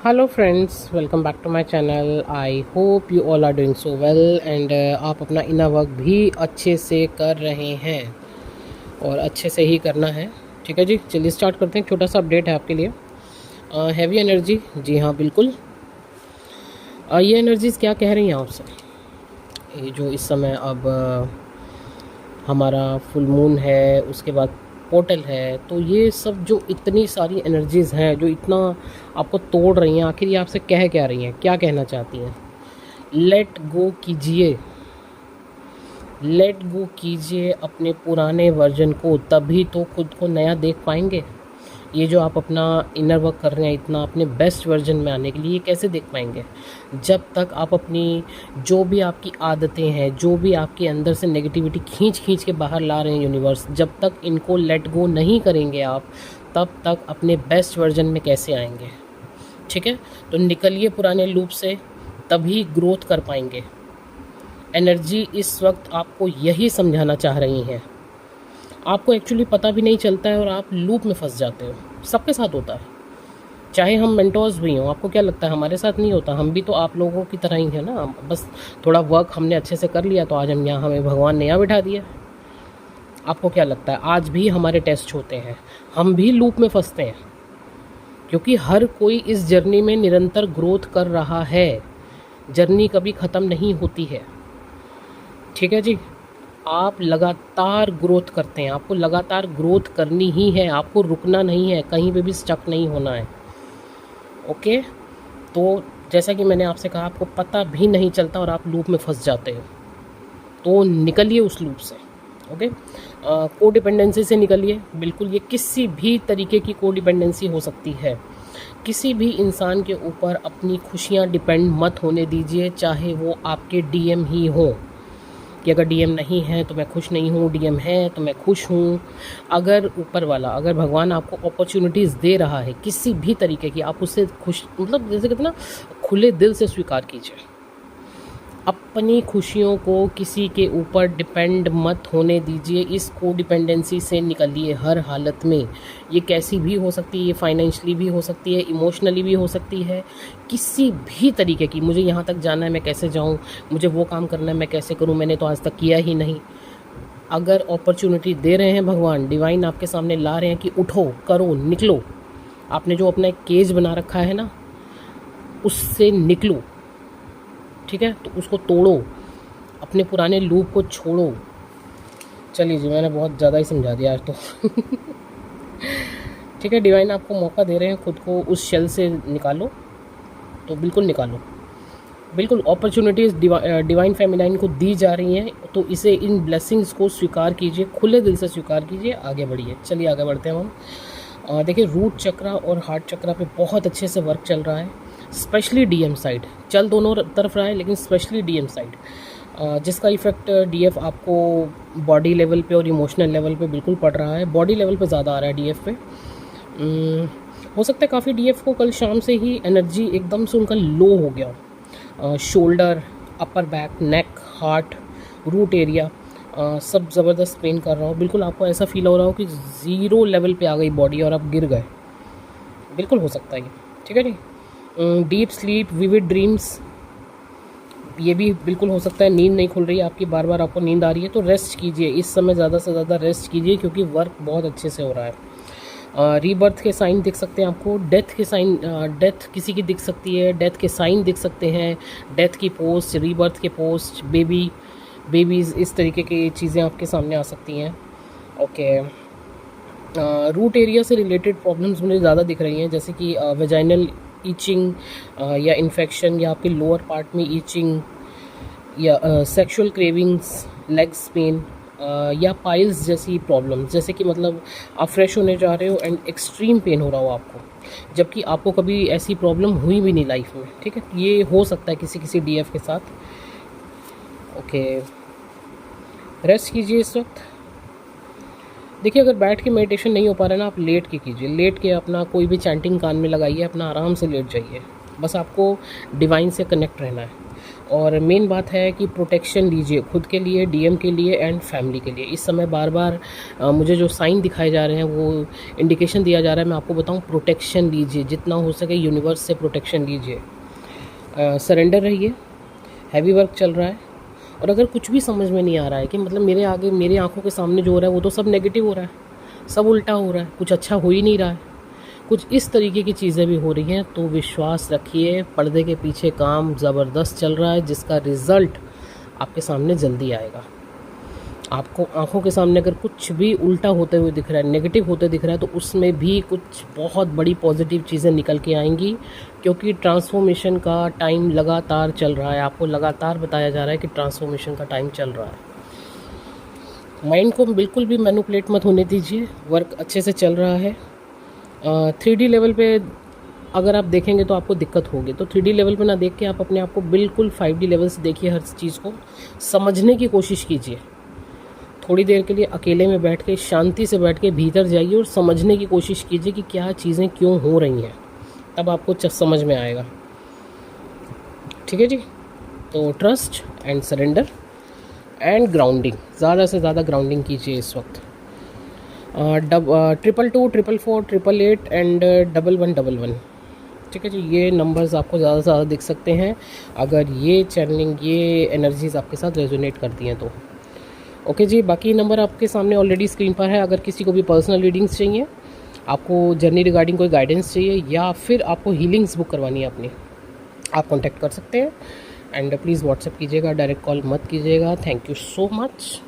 Hello friends, welcome back to my channel. I hope you all are doing so well and आप अपना inner work भी अच्छे से कर रहे हैं और अच्छे से ही करना है। ठीक है जी, चलिए स्टार्ट करते हैं। छोटा सा अपडेट है आपके लिए। हैवी एनर्जी, जी हाँ बिल्कुल। ये एनर्जीज़ क्या कह रही हैं आपसे? ये जो इस समय अब हमारा फुल मून है, उसके बाद पोर्टल है, तो ये सब जो इतनी सारी एनर्जीज़ हैं जो इतना आपको तोड़ रही हैं, आखिर ये आपसे कह क्या रही हैं, क्या कहना चाहती हैं? लेट गो कीजिए, लेट गो कीजिए अपने पुराने वर्जन को, तभी तो खुद को नया देख पाएंगे। ये जो आप अपना इनर वर्क कर रहे हैं इतना अपने बेस्ट वर्जन में आने के लिए, ये कैसे देख पाएंगे जब तक आप अपनी जो भी आपकी आदतें हैं, जो भी आपके अंदर से नेगेटिविटी खींच खींच के बाहर ला रहे हैं यूनिवर्स, जब तक इनको लेट गो नहीं करेंगे आप, तब तक अपने बेस्ट वर्जन में कैसे आएंगे? ठीक है, तो निकलिए पुराने लूप से, तभी ग्रोथ कर पाएंगे। एनर्जी इस वक्त आपको यही समझाना चाह रही हैं। आपको एक्चुअली पता भी नहीं चलता है और आप लूप में फंस जाते हो। सबके साथ होता है, चाहे हम मेंटोर्स भी हों। आपको क्या लगता है हमारे साथ नहीं होता? हम भी तो आप लोगों की तरह ही है ना। बस थोड़ा वर्क हमने अच्छे से कर लिया तो आज हम यहाँ, हमें भगवान ने यहाँ बिठा दिया। आपको क्या लगता है आज भी हमारे टेस्ट होते हैं, हम भी लूप में फंसते हैं? क्योंकि हर कोई इस जर्नी में निरंतर ग्रोथ कर रहा है। जर्नी कभी ख़त्म नहीं होती है। ठीक है जी, आप लगातार ग्रोथ करते हैं, आपको लगातार ग्रोथ करनी ही है, आपको रुकना नहीं है, कहीं पे भी स्टक नहीं होना है। ओके, तो जैसा कि मैंने आपसे कहा, आपको पता भी नहीं चलता और आप लूप में फंस जाते हो, तो निकलिए उस लूप से। ओके, कोडिपेंडेंसी से निकलिए। बिल्कुल, ये किसी भी तरीके की कोडिपेंडेंसी हो सकती है। किसी भी इंसान के ऊपर अपनी खुशियाँ डिपेंड मत होने दीजिए, चाहे वो आपके डीएम ही हो। कि अगर डीएम नहीं है तो मैं खुश नहीं हूँ, डीएम है तो मैं खुश हूँ। अगर ऊपर वाला, अगर भगवान आपको अपॉर्चुनिटीज़ दे रहा है किसी भी तरीके की, आप उससे खुश, मतलब जैसे कहते हैं ना, खुले दिल से स्वीकार कीजिए। अपनी खुशियों को किसी के ऊपर डिपेंड मत होने दीजिए। इस कोडिपेंडेंसी से निकलिए हर हालत में। ये कैसी भी हो सकती है, ये फाइनेंशियली भी हो सकती है, इमोशनली भी हो सकती है, किसी भी तरीके की। मुझे यहाँ तक जाना है, मैं कैसे जाऊँ? मुझे वो काम करना है, मैं कैसे करूँ? मैंने तो आज तक किया ही नहीं। अगर अपॉर्चुनिटी दे रहे हैं भगवान, डिवाइन आपके सामने ला रहे हैं कि उठो, करो, निकलो। आपने जो अपना एक केज बना रखा है ना, उससे निकलो। ठीक है, तो उसको तोड़ो, अपने पुराने लूप को छोड़ो। चलिए जी, मैंने बहुत ज़्यादा ही समझा दिया आज तो। ठीक है, डिवाइन आपको मौका दे रहे हैं, खुद को उस शेल से निकालो, तो बिल्कुल निकालो। बिल्कुल, अपॉर्चुनिटीज़ डिवाइन फेमिनाइन को दी जा रही हैं, तो इसे, इन ब्लेसिंग्स को स्वीकार कीजिए, खुले दिल से स्वीकार कीजिए, आगे बढ़िए। चलिए आगे बढ़ते हैं हम। देखिए, रूट चक्रा और हार्ट चक्रा पे बहुत अच्छे से वर्क चल रहा है, स्पेशली डीएम साइड। चल दोनों तरफ रहा है, लेकिन स्पेशली डीएम साइड, जिसका इफ़ेक्ट डीएफ आपको बॉडी लेवल पे और इमोशनल लेवल पे बिल्कुल पड़ रहा है। बॉडी लेवल पे ज़्यादा आ रहा है डीएफ पे। हो सकता है काफ़ी डीएफ को कल शाम से ही एनर्जी एकदम से उनका लो हो गया। शोल्डर, अपर बैक, नेक, हार्ट, रूट एरिया, सब ज़बरदस्त पेन कर रहा हो। बिल्कुल आपको ऐसा फील हो रहा हो कि ज़ीरो लेवल पे आ गई बॉडी और आप गिर गए। बिल्कुल हो सकता है ये। ठीक है जी। डीप स्लीप, विविड ड्रीम्स, ये भी बिल्कुल हो सकता है। नींद नहीं खुल रही है आपकी, बार बार आपको नींद आ रही है, तो रेस्ट कीजिए इस समय, ज़्यादा से ज़्यादा रेस्ट कीजिए, क्योंकि वर्क बहुत अच्छे से हो रहा है। रीबर्थ के साइन दिख सकते हैं आपको, डेथ के साइन, डेथ किसी की दिख सकती है, डेथ के साइन दिख सकते हैं, डेथ की पोस्ट, रीबर्थ के पोस्ट, बेबीज़, इस तरीके की चीज़ें आपके सामने आ सकती हैं। ओके, रूट एरिया से रिलेटेड प्रॉब्लम्स मुझे ज़्यादा दिख रही हैं, जैसे कि वेजाइनल ईचिंग, या इन्फेक्शन, या आपके लोअर पार्ट में ईचिंग, या सेक्सुअल क्रेविंग्स, लेग्स पेन, या पाइल्स जैसी प्रॉब्लम्स। जैसे कि मतलब आप फ्रेश होने जा रहे हो एंड एक्सट्रीम पेन हो रहा हो आपको, जबकि आपको कभी ऐसी प्रॉब्लम हुई भी नहीं लाइफ में। ठीक है, ये हो सकता है किसी किसी डीएफ के साथ। ओके, रेस्ट कीजिए इस वक्त। देखिए, अगर बैठ के मेडिटेशन नहीं हो पा रहा है ना, आप लेट के कीजिए। लेट के अपना कोई भी चैंटिंग कान में लगाइए, अपना आराम से लेट जाइए। बस आपको डिवाइन से कनेक्ट रहना है। और मेन बात है कि प्रोटेक्शन लीजिए खुद के लिए, डीएम के लिए एंड फैमिली के लिए। इस समय बार बार मुझे जो साइन दिखाए जा रहे हैं, वो इंडिकेशन दिया जा रहा है, मैं आपको बताऊं, प्रोटेक्शन लीजिए, जितना हो सके यूनिवर्स से प्रोटेक्शन लीजिए। सरेंडर रहिए, हैवी वर्क चल रहा है। और अगर कुछ भी समझ में नहीं आ रहा है कि मतलब मेरे आगे, मेरी आंखों के सामने जो हो रहा है वो तो सब नेगेटिव हो रहा है, सब उल्टा हो रहा है, कुछ अच्छा हो ही नहीं रहा है, कुछ इस तरीके की चीज़ें भी हो रही हैं, तो विश्वास रखिए, पर्दे के पीछे काम ज़बरदस्त चल रहा है, जिसका रिज़ल्ट आपके सामने जल्दी आएगा। आपको आंखों के सामने अगर कुछ भी उल्टा होते हुए दिख रहा है, नेगेटिव होते दिख रहा है, तो उसमें भी कुछ बहुत बड़ी पॉजिटिव चीज़ें निकल के आएंगी, क्योंकि ट्रांसफॉर्मेशन का टाइम लगातार चल रहा है। आपको लगातार बताया जा रहा है कि ट्रांसफॉर्मेशन का टाइम चल रहा है। माइंड को बिल्कुल भी मैनिपुलेट मत होने दीजिए, वर्क अच्छे से चल रहा है। 3D लेवल पे अगर आप देखेंगे तो आपको दिक्कत होगी, तो 3D लेवल पे ना देख के आप अपने आप को बिल्कुल 5D लेवल से देखिए, हर चीज़ को समझने की कोशिश कीजिए। थोड़ी देर के लिए अकेले में बैठ के, शांति से बैठ के भीतर जाइए और समझने की कोशिश कीजिए कि क्या चीज़ें क्यों हो रही हैं, तब आपको समझ में आएगा। ठीक है जी। तो trust and surrender and grounding, ज़्यादा से ज़्यादा ग्राउंडिंग कीजिए इस वक्त। 222 444 888 एंड 1111। ठीक है जी, ये नंबर्स आपको ज़्यादा से ज़्यादा दिख सकते हैं अगर ये चैनलिंग, ये एनर्जीज़ आपके साथ रेजोनेट करती हैं तो। ओके जी, बाकी नंबर आपके सामने ऑलरेडी स्क्रीन पर है। अगर किसी को भी पर्सनल रीडिंग्स चाहिए, आपको जर्नी रिगार्डिंग कोई गाइडेंस चाहिए, या फिर आपको हीलिंग्स बुक करवानी है अपनी, आप कॉन्टैक्ट कर सकते हैं। एंड प्लीज़ व्हाट्सएप कीजिएगा, डायरेक्ट कॉल मत कीजिएगा। Thank you so much.